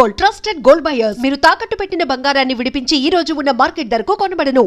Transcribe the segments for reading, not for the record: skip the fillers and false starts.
Gold, trusted gold buyers. మీరు తాకట్టు పెట్టిన బంగారాన్ని విడిపించి ఈ రోజు ఉన్న మార్కెట్ ధరకు కొనబడను.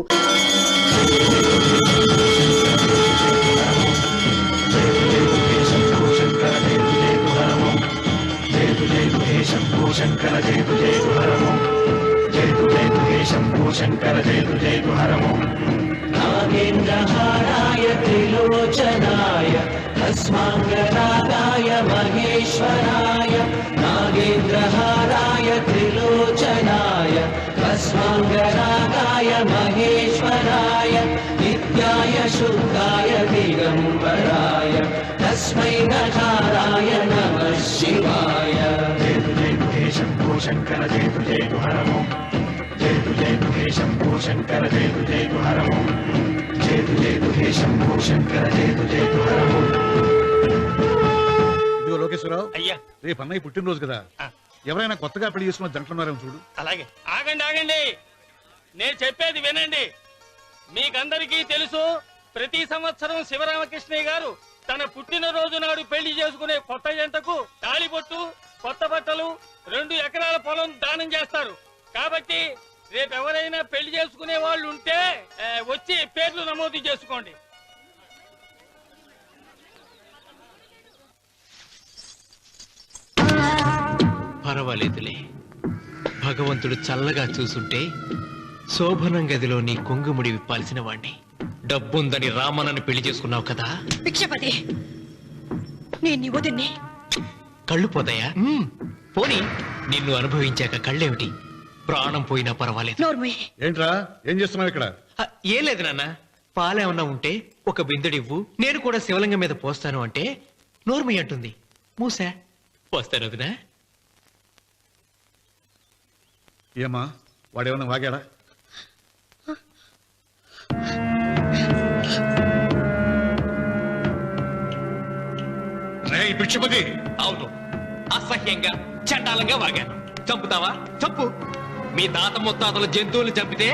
నాగేంద్రహారాయ త్రిలోచనాయ తస్మాంగరాగాయ మహేశ్వరాయ నాగేంద్రహారాయ త్రిలోచనాయ తస్మాంగరాగాయ మహేశ్వరాయ నిత్యాయ శుద్ధాయ దిగంబరాయ తస్మై నకారాయ నమః శివాయ. జయ జయ శంభో శంకర జయ జయ హరమో జయ జయ శంభో శంకర జయ జయ హరమో జయ జయ శంభో శంకర జయ జయ హరమో. ఇదిగో లోకేశ్వరరావు, అయ్యా రేపు అన్నయ్య పుట్టినరోజు కదా, ఎవరైనా కొత్తగా పెళ్లి చేసుకున్న జంటలున్నారేమో చూడు. అలాగే. ఆగండి ఆగండి, నేను చెప్పేది వినండి. మీకందరికీ తెలుసు, ప్రతి సంవత్సరం శివరామకృష్ణయ్య గారు తన పుట్టినరోజు నాడు పెళ్లి చేసుకునే కొత్త జంటకు తాళిబొట్టు, కొత్త బట్టలు, 2 ఎకరాల పొలం దానం చేస్తారు. కాబట్టి రేపు ఎవరైనా పెళ్లి చేసుకునే వాళ్ళు ఉంటే వచ్చి పేర్లు నమోదు చేసుకోండి. పర్వాలేదులే, భగవంతుడు చల్లగా చూసుంటే శోభనం గదిలో నీ కొంగుముడి విప్పాల్సిన వాణ్ణి. డబ్బుందని రామన్నని పెళ్లి చేసుకున్నావు కదా. భిక్షపతి, నేను నీ వదిన్ని. కళ్ళు పోతాయా? పోనీ, నిన్ను అనుభవించాక కళ్ళేమిటి, ప్రాణం పోయినా పర్వాలేదు. ఏంట్రా, ఏం చేస్తున్నావు ఇక్కడ? ఏం లేదు నాన్న, పాలేమన్నా ఉంటే ఒక బిందుడివ్వు, నేను కూడా శివలింగం మీద పోస్తాను అంటే నోర్మి అంటుంది. మూసా పోస్తాను వదినా. ఏమా, వాడేమన్నా వాగాడా? పిచ్చిపతి, అవును, అసహ్యంగా చండాలంగా వాగాను. చంపుతావా? చంపు. మీ తాత ముత్తాతలు జంతువులు చంపితే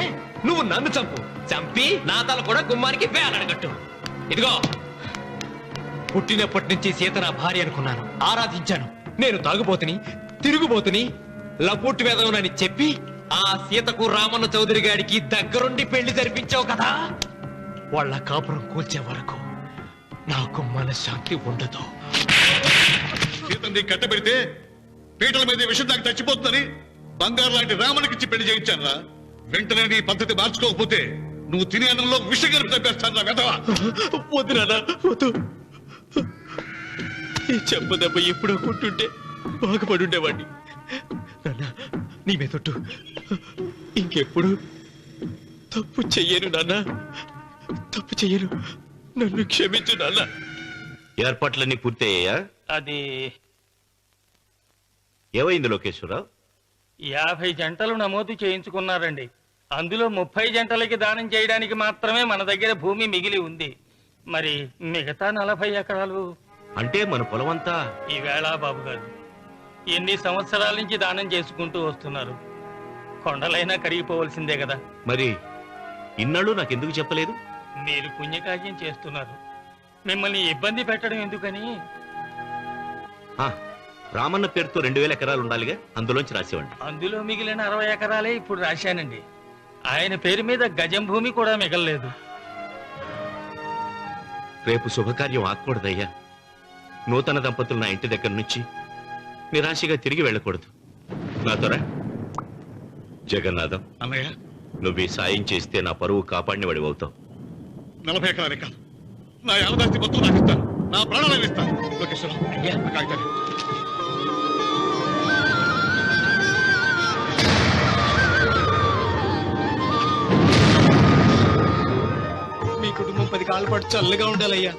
నువ్వు నన్ను చంపు. చంపి నా తల కూడా గుమ్మానికి వేలాడగట్టు. ఇదిగో, పుట్టినప్పటి నుంచి సీత నా భార్య అనుకున్నాను, ఆరాధించాను. నేను తాగుబోతుని, తిరుగుబోతుని, లపుట్టు వేదవునని చెప్పి ఆ సీతకు రామన్న చౌదరి గారికి దగ్గరుండి పెళ్లి జరిపించావు కదా. వాళ్ళ కాపురం కూల్చే వరకు నాకు మనశ్శాంతి ఉండదు. సీతని కట్టబెడితే పీటల మీద విషయం నాకు చచ్చిపోతుందని బంగారు లాంటి రామునికిచ్చి పెళ్లి చేయించానురా. వెంటనే నీ పద్ధతి మార్చుకోకపోతే నువ్వు తినే అన్నంలో విషం కలిపి తప్పేస్తాను వెధవా. వద్దు నాన్న, వద్దు. ఈ చెంప దెబ్బ ఎప్పుడో కొట్టుంటే బాగుపడి ఉండేవాడిని. నాన్న, నీ మీదొట్టు, ఇంకెప్పుడు తప్పు చెయ్యను నాన్న, తప్పు చెయ్యను. నన్ను క్షమించు నాన్న. ఏర్పాట్లన్నీ పూర్తయ్యాయా? అది ఏమైంది లోకేశ్వరరావు? 50 జంటలు నమోదు చేయించుకున్నారండి. అందులో 30 జంటలకి దానం చేయడానికి మాత్రమే మన దగ్గర భూమి మిగిలి ఉంది. మరి మిగతా 40 ఎకరాలు అంటే మన పొలమంతా ఈవేళ బాబు గారు ఎన్ని సంవత్సరాల నుంచి దానం చేసుకుంటూ వస్తున్నారు. కొండలైనా కరిగిపోవలసిందే కదా. మరి ఇన్నాళ్ళు నాకెందుకు చెప్పలేదు? మీరు పుణ్యకార్యం చేస్తున్నారు, మిమ్మల్ని ఇబ్బంది పెట్టడం ఎందుకని. రామన్న పేరుతో 2000 ఎకరాలు ఉండాలిగా, అందులోంచి రాసేవాడి. అందులో మిగిలిన 60 ఎకరాలే ఇప్పుడు రాశానండి. ఆయన పేరు మీద గజం భూమి కూడా మిగలలేదు. రేపు శుభకార్యం ఆకూడదయ్యా. నూతన దంపతులు నా ఇంటి దగ్గర నుంచి నిరాశగా తిరిగి వెళ్ళకూడదు. నాతోరా జగన్నాథం. అన్నయ్య, నువ్వు ఈ సాయం చేస్తే నా పరువు కాపాడిన వాడివవుతావు. 40 ఎకరాలే కాదు, నా యావదాస్తి మొత్తం నాకు ఇస్తాను, నా ప్రాణాలను ఇస్తాను. లోకేశ్వరరావు, అయ్యా, కాగితాలు. మీ కుటుంబం 10 కాళ్ళ పాటు చల్లగా ఉండాలయ్యా.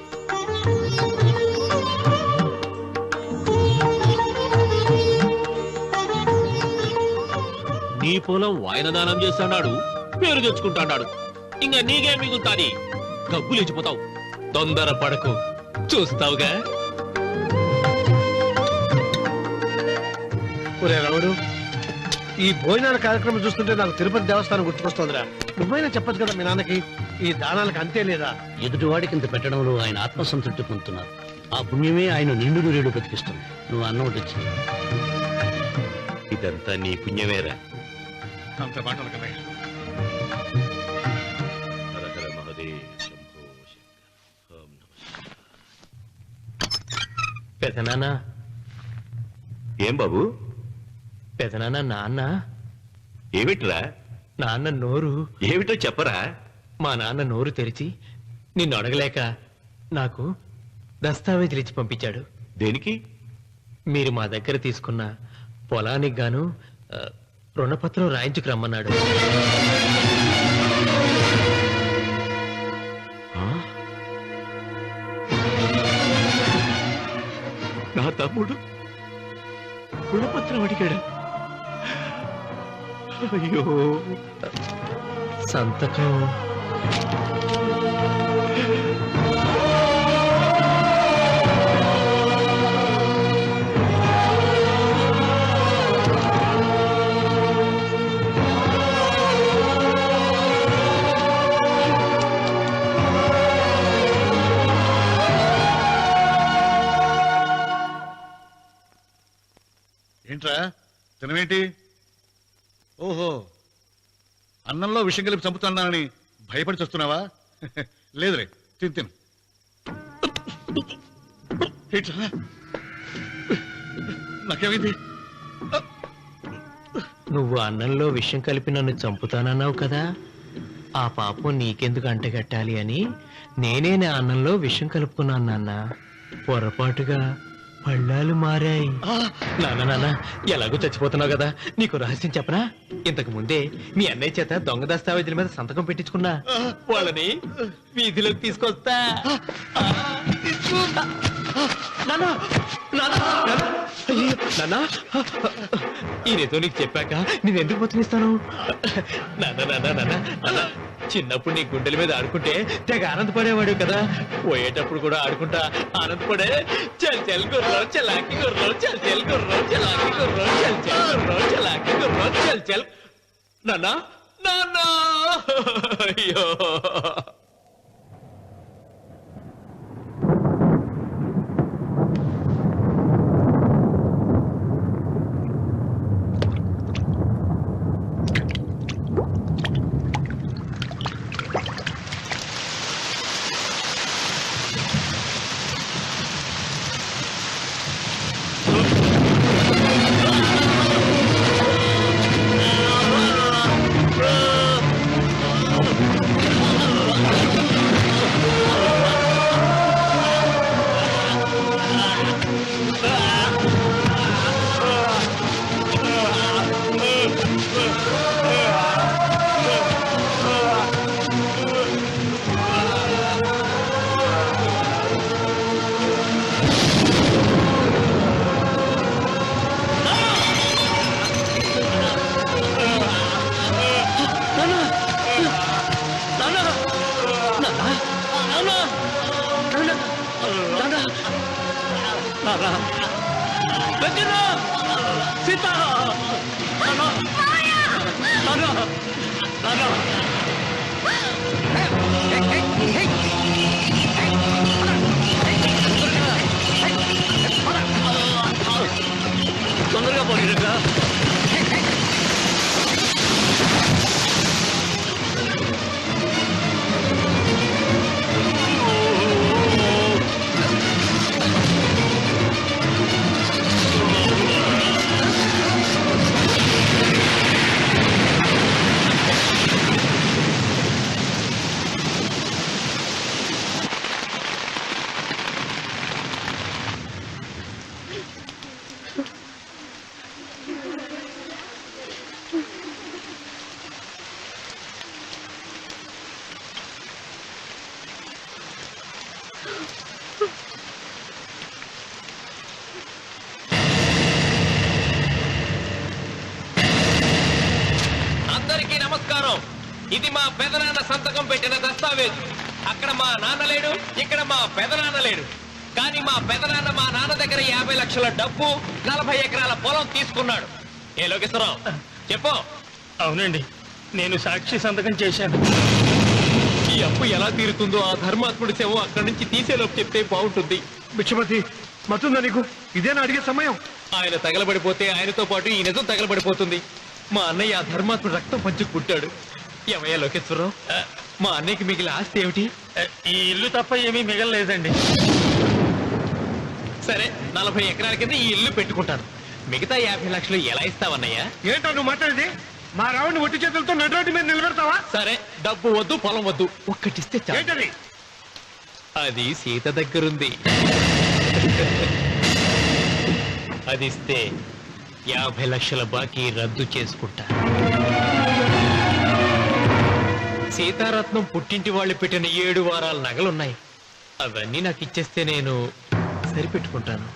నీ పొలం వాయన దానం చేస్తాడు, పేరు తెచ్చుకుంటాడు. ఇంకా నీకే మిగులుతాది, గబ్బు లేచిపోతావు. తొందర పడకు, చూస్తావుగా. రావుడు, ఈ భోజనాల కార్యక్రమం చూస్తుంటే నాకు తిరుపతి దేవస్థానం గుర్తుకొస్తోందిరా. నువ్వైనా చెప్పచ్చు కదా మీ నాన్నకి, ఈ దానాలకు అంతే లేదా? ఎదుటివాడికి ఇంత పెట్టడంలో ఆయన ఆత్మసంతృప్తి పొందుతున్నారు. ఆ పుణ్యమే ఆయన నిండు నూరేడు బ్రతికిస్తుంది. నువ్వు అన్నం వడ్డించింది. ఇదంతా నీ పుణ్యమేరా. అంత మాటలు కన్నయ్య. హర హర మహదేవ్ శంభో శంకర. ఓం నమః శివాయ. పెదనాన్న ఏం బాబు? పెదనాన్న నాన్న ఏమిట్రా? నాన్న నోరు ఏమిటో చెప్పరా? మా నాన్న నోరు తెరిచి నిన్ను అడగలేక నాకు దస్తావేజీలు ఇచ్చి పంపించాడు. దేనికి? మీరు మా దగ్గర తీసుకున్న పొలానికి గాను రుణపత్రం రాయించుకు రమ్మన్నాడు. నా తమ్ముడు రుణపత్రం అడిగాడు. అయ్యో, సంతకం ఏంట్రా తినవేంటి? ఓహో, అన్నంలో విషం కలిపి చంపుతున్నానని భయపడి చస్తున్నావా? లేదురే, తిను తిను. ఏంట్రా నాకేమైంది? నువ్వు అన్నంలో విషం కలిపి నన్ను చంపుతానన్నావు కదా, ఆ పాపం నీకెందుకు అంటగట్టాలి అని నేనే నా అన్నంలో విషం కలుపుకున్నాను నాన్న. పొరపాటుగా పళ్ళాలు మారాయి. నాన్న నాన్న, ఎలాగో చచ్చిపోతున్నావు కదా, నీకు రహస్యం చెప్పనా? ఇంతకు ముందే మీ అన్నయ్య చేత దొంగ దస్తావేజీల మీద సంతకం పెట్టించుకున్నా. వాళ్ళని వీధిలోకి తీసుకొస్తా. నాన్న ఈ రేతో నీకు చెప్పాక నేను ఎందుకు బతుకిస్తాను? నాన్న చిన్నప్పుడు నీ గుండెల మీద ఆడుకుంటే తెగ ఆనందపడేవాడు కదా, పోయేటప్పుడు కూడా ఆడుకుంటా ఆనందపడే. చల్ చల్ గుర్రం చలాకి గుర్రం, చల్ చల్ గుర్రం చలాకి గుర్రం, చల్ చల్ గుర్రం చలాకి గుర్రం, చల్ చల్. నాన్న అయ్యో, తొందరగా పోయిరా. అందరికీ నమస్కారం. ఇది మా పెదనాన్న సంతకం పెట్టిన దస్తావేజు. అక్కడ మా నాన్న లేడు, ఇక్కడ మా పెదనాన్న లేడు. కానీ మా పెదనాన్న మా నాన్న దగ్గర 50 లక్షల డబ్బు, 40 ఎకరాల పొలం తీసుకున్నాడు. ఏ లోకేశ్వరరావు చెప్పు. అవునండి, నేను సాక్షి సంతకం చేశాను. ఈ అప్పు ఎలా తీరుతుందో ఆ ధర్మాత్ముడి శవం అక్కడి నుంచి తీసేలోపు చెప్తే బాగుంటుంది. బిక్షపతి, మతుందా నీకు? ఇదేనా అడిగే సమయం? ఆయన తగలబడిపోతే ఆయనతో పాటు ఈ నిజం తగలబడిపోతుంది. మా అన్నయ్య ఆ ధర్మాత్ముడు రక్తం పంచి పుట్టాడు. ఏమయ్యా లోకేశ్వరరావు, మా అన్నయ్యకి మిగిలిన ఆస్తి ఏమిటి? ఈ ఇల్లు తప్ప ఏమీ మిగలలేదండి. సరే, 40 ఎకరాల కింద ఈ ఇల్లు పెట్టుకుంటాను. మిగతా 50 లక్షలు ఎలా ఇస్తావన్నయ్యా? ఏంటో నువ్వు మాట్లాడేది? మా రావుని ఒట్టి చేతులతో నడురోడ్డు మీద నిలబెడతావా? సరే, డబ్బు వద్దు, పొలం వద్దు, ఒక్కటిస్తే చాలు. ఏంటది? అది సీత దగ్గరుంది. అది ఇస్తే 50 లక్షల బాకీ రద్దు చేసుకుంటా. సీతారత్నం పుట్టింటి వాళ్ళు పెట్టిన 7 వారాల నగలున్నాయి. అవన్నీ నాకు ఇచ్చేస్తే నేను సరిపెట్టుకుంటాను.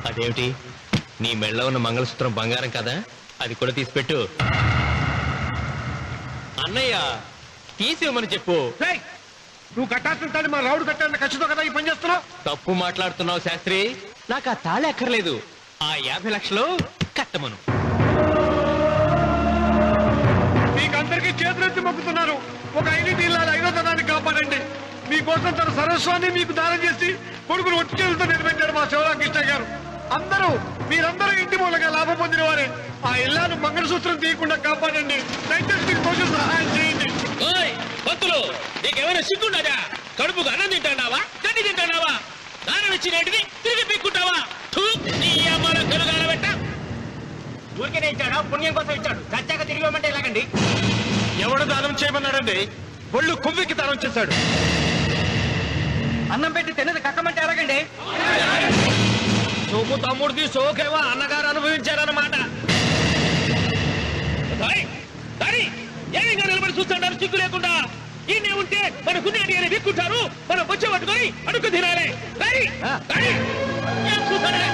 అదేమిటి, నీ మెళ్ళ ఉన్న మంగళసూత్రం బంగారం కదా, అది కూడా తీసిపెట్టు. అన్నయ్య, తీసేమని చెప్పు. రేయ్, నువ్వు కట్టాల్సిన మా రావుడు కట్టాలని ఖచ్చితంగా కదా ఈ పని చేస్తున్నావు. తప్పు మాట్లాడుతున్నావు శాస్త్రి. నాకు ఆ తాళి అక్కర్లేదు, ఆ 50 లక్షలు కట్టమను. మీకందరికీ చేతులెత్తి మొక్కుతున్నారు. ఒక ఐదింటి ఇల్లాలి 5వ తరాన్ని కాపాడండి. మీకోసం తన సర్వస్వాన్ని మీకు దానం చేసి కొడుకును ఒట్టి చేతులతో నిలబెట్టారు మా శివరామకృష్ణ గారు. మీరందరూ ఇంటి మూలంగా లాభం పొందిన వారే. ఆ ఇల్లాను మంగళసూత్రం తీయకుండా కాపాడండి. దయచేసి మీకు కొంచెం సహాయం చేయండి. భక్తులు, నీకేమైనా సిగ్గుండదా? కడుపుకు అన్నం తింటాడావా, గడ్డి తింటాడావా? దానం ఇచ్చినట్టుది తిరిగి పీక్కుంటావా? నీ అమ్మాల కలుగాల పెట్ట ఊరికే ఇచ్చాడా? పుణ్యం కోసం ఇచ్చాడు. చచ్చాక తిరిగి ఇవ్వమంటే ఎలాగండి? ఎవడు దానం చేయమన్నాడండి? ఒళ్ళు కొవ్వెక్కి దానం చేశాడు. అన్నం పెట్టి తిన్నది కక్కమంటే ఎలాగండి? సోము తమ్ముడికి సోకేవో అన్నగారు అనుభవించారన్నమాట. ఏమైనా నిలబడి చూస్తుంటారు సిగ్గు లేకుండా. ఈయనే ఉంటే మన గుండె అని విక్కుంటారు, మనం వచ్చే పట్టుకొని అడుగు తినాలి. ఏం చూస్తాడే?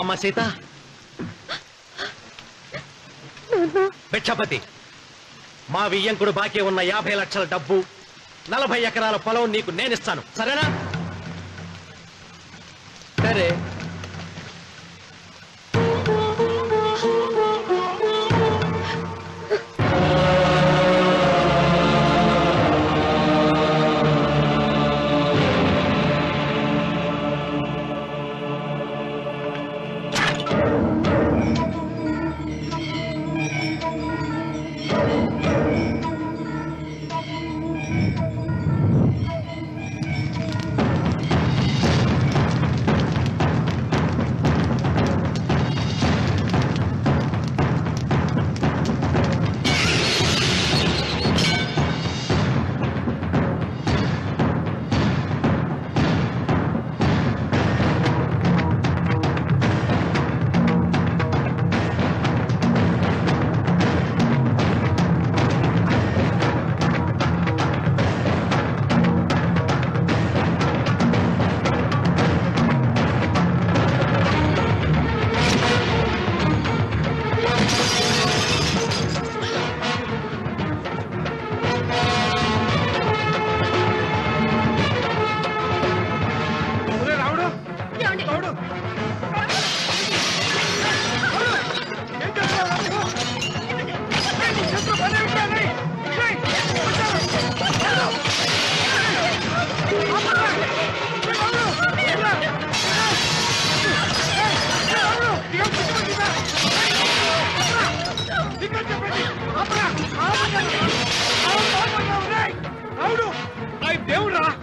అమ్మా సీత, భిక్షపతి, మా వియ్యంకుడు బాకీ ఉన్న 50 లక్షల డబ్బు, 40 ఎకరాల పొలం నీకు నేనిస్తాను, సరేనా? సరే.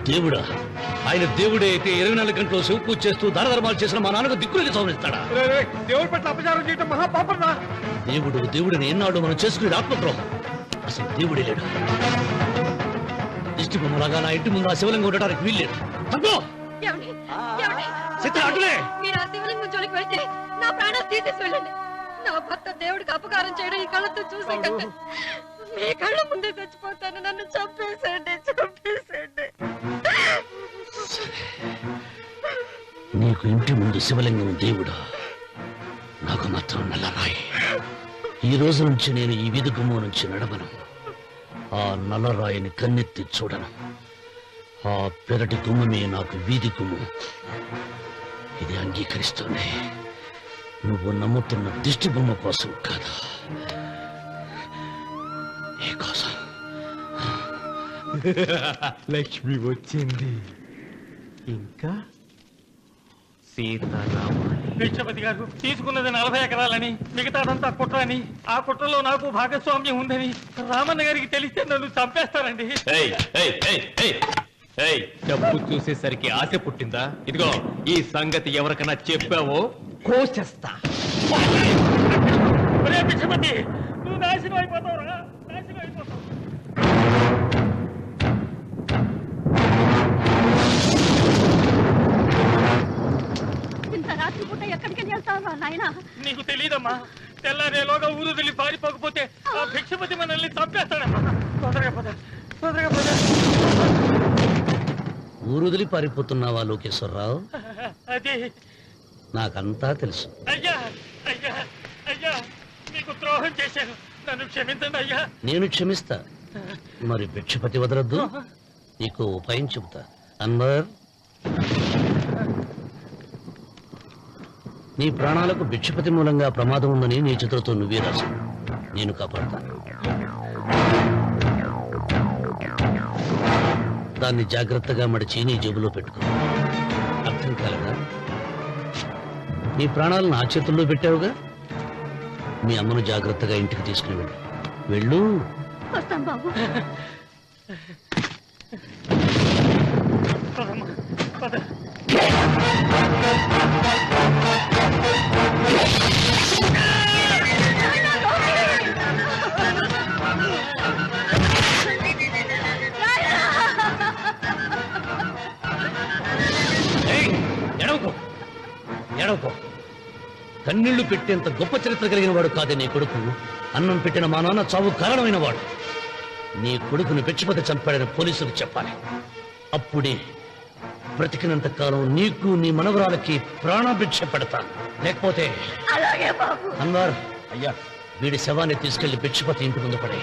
దేవుడా? ఆయన దేవుడే అయితే 24 గంటలు శివ పూజ చేస్తూ దానధర్మాలు చేసిన మా నాన్నకు దిక్కులకి సౌరిస్తాడా? దేవుడి పట్ల అపచారం చేయటం మహాపాపం. దేవుడిని ఎన్నాడు మనం చేసుకునే ఆత్మద్రోహం. అసలు దేవుడే లేడు. దిష్టి బొమ్మలాగా నా ఇంటి ముందు ఆ శివలింగం ఉండటానికి వీల్లేదు. తప్పో ఏమండి? ఏమండి? చిత్ర అటులే. మీరు ఆ శివలింగం జోలికి వెళ్తే నా ప్రాణాలు తీసేసి వెళ్ళండి. నా భర్త దేవుడికి అపకారం చేయడం ఈ కళ్ళతో చూసే కంటే మీ కళ్ళ ముందే చచ్చిపోతాను. నన్ను చంపేసేయండి, చంపేసేయండి. నీకు ఇంటి ముందు శివలింగం దేవుడా, నాకు మాత్రం నల్లరాయి. ఈ రోజు నుంచి నేను ఈ వీధి గుమ్మం నుంచి నడవను. ఆ నల్లరాయిని కన్నెత్తి చూడను. ఆ పెరటి గుమ్మమే నాకు వీధి గుమ్మం. ఇది అంగీకరిస్తుంది. నువ్వు నమ్ముతున్న దిష్టి బొమ్మ కోసం కాదా, నీ కోసం. లక్ష్మి వచ్చింది. ఇంకా సీతారాముడు. భిక్షపతి గారు తీసుకున్నది 40 ఎకరాలని, మిగతాదంతా కుట్ర అని, ఆ కుట్రలో నాకు భాగస్వామ్యం ఉందని రామన్న గారికి తెలిస్తే నన్ను చంపేస్తారండి. డబ్బు చూసేసరికి ఆశ పుట్టిందా? ఇదిగో ఈ సంగతి ఎవరికైనా చెప్పావో కోసేస్తా. ఒరే భిక్షపతి, నువ్వు నాశనం అయిపోతావురా, నాశనం అయిపోతావు. ఇంత రాత్రి పూట ఎక్కడికి వెళ్తావా నాయనా? నీకు తెలీదమ్మా, తెల్లారేలోగా ఊరు వెళ్ళి పారిపోకపోతే ఆ భిక్షపతి మనల్ని చంపేస్తాడమ్మా. తొందరగా పద, తొందరగా పద. ఊరుదిలి పారిపోతున్నావా లోకేశ్వరరావు? అది నాకంతా తెలుసు. అయ్యా, అయ్యా, అయ్యా, నీకు ద్రోహం చేశాను, నన్ను క్షమించండి అయ్యా. నేను క్షమిస్తా. మరి భిక్షపతి వదలొద్దు. నీకు ఉపాయం చెబుతా. అన్వర్, నీ ప్రాణాలకు భిక్షపతి మూలంగా ప్రమాదం ఉందని నీ చేతులతో నువ్వే రాసు. నేను కాపాడతాను. దాన్ని జాగ్రత్తగా మడిచి నీ జేబులో పెట్టుకో. అర్థం కాలేదా? నీ ప్రాణాలను నా చేతుల్లో పెట్టావుగా. మీ అమ్మను జాగ్రత్తగా ఇంటికి తీసుకుని వెళ్ళు. వెళ్ళు. వస్తాం బాబు. పదమ్మా, పద. ఎడవకో. కన్నీళ్లు పెట్టేంత గొప్ప చరిత్ర కలిగిన వాడు కాదే నీ కొడుకు. అన్నం పెట్టిన మా నాన్న చావు కారణమైన వాడు. నీ కొడుకుని భిక్షపతి చంపాడని పోలీసులకు చెప్పాలి. అప్పుడే బ్రతికినంత కాలం నీకు నీ మనవరాలకి ప్రాణభిక్ష పెడతాను. లేకపోతే అన్వర్, అయ్యా, వీడి శవాన్ని తీసుకెళ్లి భిక్షపతి ఇంటి ముందు పడే.